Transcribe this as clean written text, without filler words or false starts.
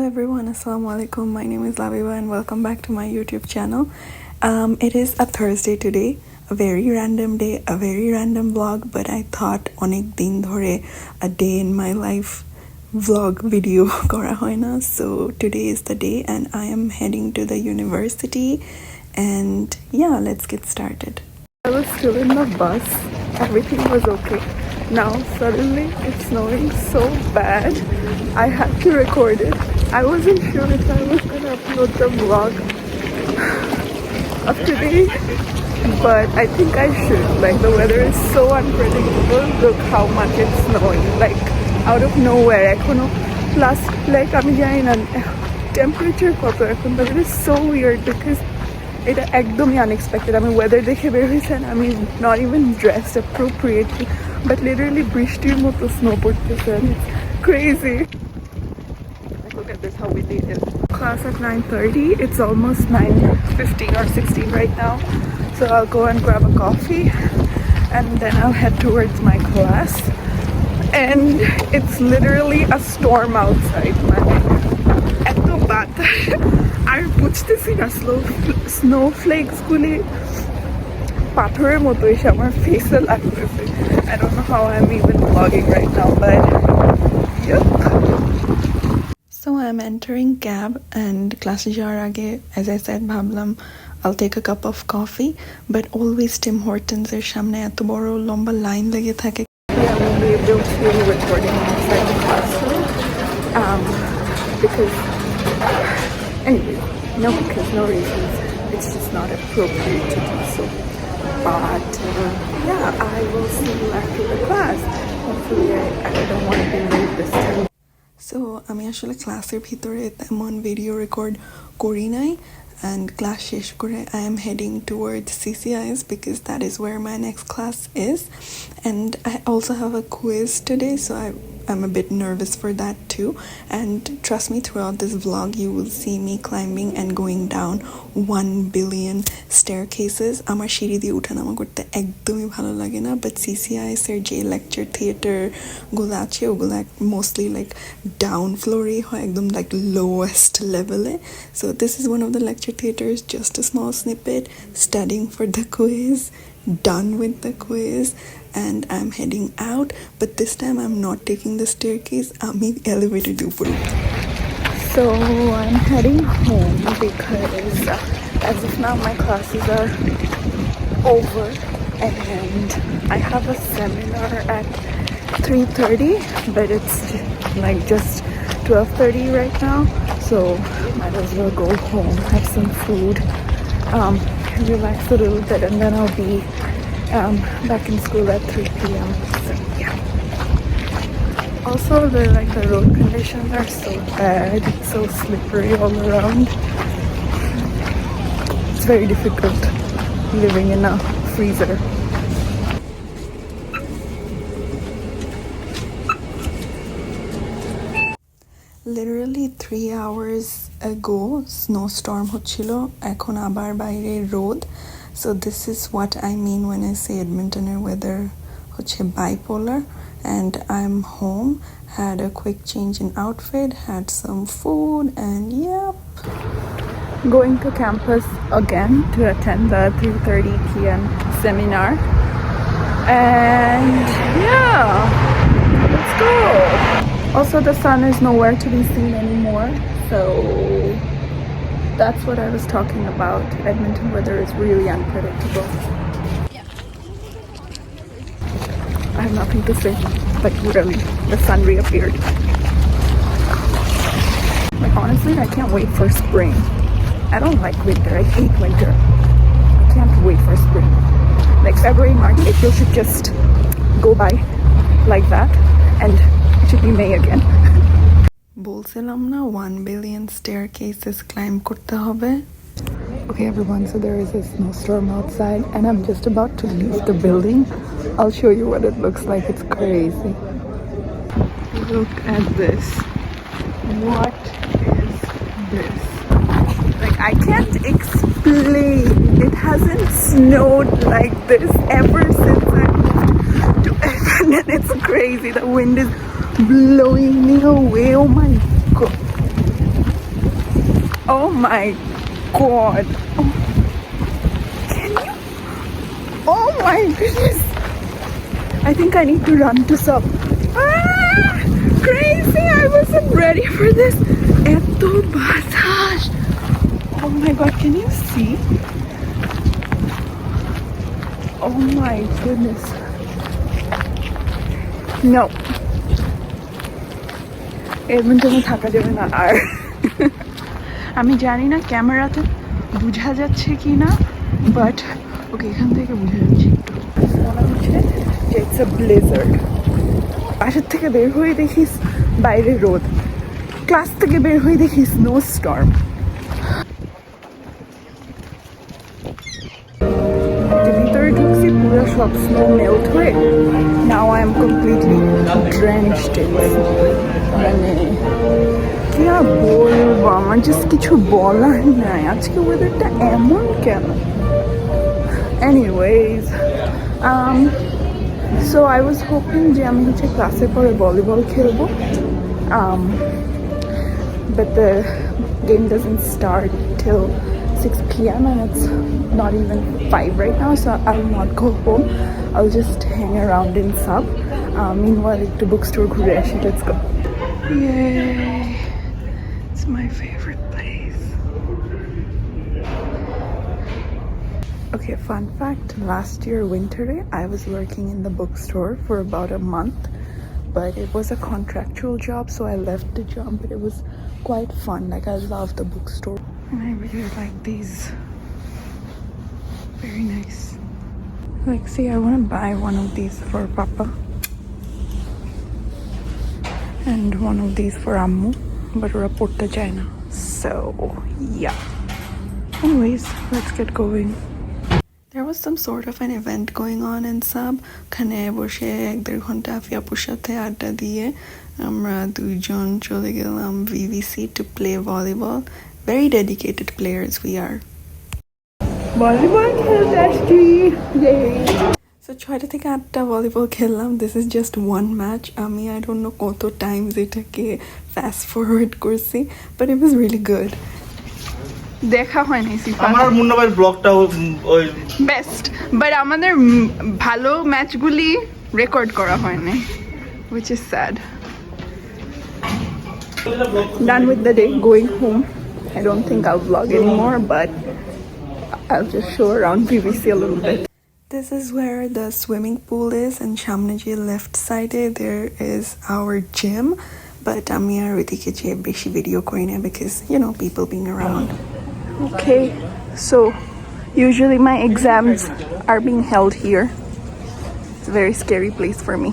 everyone, assalamu alaikum. My name is Labiba and welcome back to my YouTube channel. It is a Thursday today, a very random day, a very random vlog, but I thought onek din dhore a day in my life vlog video kora hoy na. So today is the day and I am heading to the university and yeah, let's get started. I was still in the bus, everything was okay. Now suddenly it's snowing so bad. I had to record it. I wasn't sure if I was gonna upload the vlog of today, but I think I should. Like, the weather is so unpredictable. Look how much it's snowing, like out of nowhere. Ekhono plus like আমি জানি না temperature কত এখন, but it is so weird because এটা একদমই unexpected. আমি weather দেখে বের হয়েছি and আমি not even dressed appropriately, but literally বৃষ্টির মতো snow পড়তেছে and it's crazy. Like, look at this, how windy it is. Class at 9:30. It's almost 9:15 or 16 right now. So I'll go and grab a coffee and then I'll head towards my class. And it's literally a storm outside. এত বাতাস আর বুঝতেছি না, snowflakes গুলি পাথরের মতো এসে আমার ফেসে লাগতেছে. I don't know how I'm even vlogging right now, but yep. So I'm entering cab and class যাওয়ার আগে, as I said, ভাবলাম I'll take a cup of coffee, but always Tim Hortons এর সামনে এত বড় লম্বা লাইন লেগে থাকে. I won't be able to recording inside the classroom because anyway, no reasons. It's just not appropriate to do so. But yeah, I will see you after the class. Hopefully I don't want to be late this time. So আমি আসলে ক্লাসের ভিতরে তেমন video record করি নাই, and class শেষ করে I am heading towards CCIs because that is where my next class is, and I also have a quiz today, so I'm a bit nervous for that too. And trust me, throughout this vlog you will see me climbing and going down 1 billion staircases. আমার সিঁড়ি দিয়ে উঠানামা করতে একদমই ভালো লাগে না, but CCIs এর যে lecture theater গুলো আছে ওগুলো mostly like down floor-ই হয়, একদম like lowest level-এ. So this is one of the lecture theaters, just a small snippet, studying for the quiz, done with the quiz, and I'm heading out, but this time I'm not taking the staircase, আমি elevator দিয়ে উপরে. So I'm heading home because as of now my classes are over and I have a seminar at 3:30, but it's like just 12:30 right now, so might as well go home, have some food, relax a little bit, and then I'll be back in school at 3 p.m. So yeah. Also, the road conditions are so bad. It's so slippery all around. It's very difficult living in a freezer. Literally 3 hours ago snowstorm হচ্ছিল, এখন আবার বাইরে রোদ. So this is what I mean when I say Edmontoner weather হচ্ছে bipolar. And I'm home, had a quick change in outfit, had some food, and yep, going to campus again to attend the 3:30 p.m. seminar. And yeah, let's go. Also, the sun is nowhere to be seen anymore, so that's what I was talking about. Edmonton weather is really unpredictable. I have nothing to say, but really, the sun reappeared. Like, honestly, I can't wait for spring. I don't like winter, I hate winter. I can't wait for spring. Like February, March, April should just go by like that, and it should be May again. বলছিলাম না 1 billion staircases climb করতে হবে. Okay everyone, so there is a snowstorm outside and I'm just about to leave the building. I'll show you what it looks like. It's crazy. Look at this. What is this? Like, I can't explain. It hasn't snowed like this ever since I moved to Edmonton. It's crazy. The wind is blowing me away. Oh my god. Oh my god. Can you? Oh my goodness. I think I need to run to sub. Ah, crazy. I wasn't ready for this. Eto batas. Oh my god, can you see? Oh my goodness. No. এর মধ্যে আমি থাকা যাবে না আর আমি জানি না ক্যামেরাতে বোঝা যাচ্ছে কি না বাট ওকে এখান থেকে বোঝা যাচ্ছে একটু মনে হচ্ছে যে ইটস আ ব্লেজার্ড বাসার থেকে বের হয়ে দেখি বাইরে রোদ ক্লাস থেকে বের হয়ে দেখি স্নো স্টর্ম ভিতরে ঢুকছি পুরো সব স্নো মেল্ট হয়ে now I am completely drenched in মানে কি আর বলবো আমার জাস্ট কিছু বলার নাই আজকে ওয়েদারটা এমন কেন anyways so I was hoping যে আমি হচ্ছে ক্লাসের পরে ভলিবল খেলবো but the game doesn't start till 6 p.m. and it's not even 5 right now, so I'll not go home. I'll just hang around in sub. Meanwhile, to bookstore ঘুরে আসি. Let's go. Yay! It's my favorite place. Okay, fun fact. Last year winter, I was working in the bookstore for about a month. But it was a contractual job, so I left the job, but it was quite fun. Like, I love the bookstore. And I really like these. Very nice. Like, see, I want to buy one of these for Papa. And one of these for Ammu. But we're a porta China. So, yeah. Anyways, let's get going. There was some sort of an event going on in Sab. Khane boshe 1.5 ঘন্টা আফিয়াপুর সাথে আড্ডা দিয়ে আমরা দুইজন চলে গেলাম VVC to play volleyball. Very dedicated players we are. Volleyball খেলতে আসছি. Yay! So 6টা থেকে 8টা volleyball খেললাম. This is just one match. I don't know কত times এটাকে fast forward করছি, but it was really good. দেখা হয় নাই সিফা আমার মুন্নাবাইর ব্লগটা ওই বেস্ট বাট আমাদের ভালো ম্যাচগুলি রেকর্ড করা হয় নাই which is sad. Done with the day, going home. I don't think I'll vlog anymore, but I'll just show around PVC a little bit. This is where the swimming pool is, and সামনে যে left side there is our gym, but আমি আর ওইদিকে যে বেশি video করি না because you know people being around. Okay, so usually my exams are being held here. It's a very scary place for me.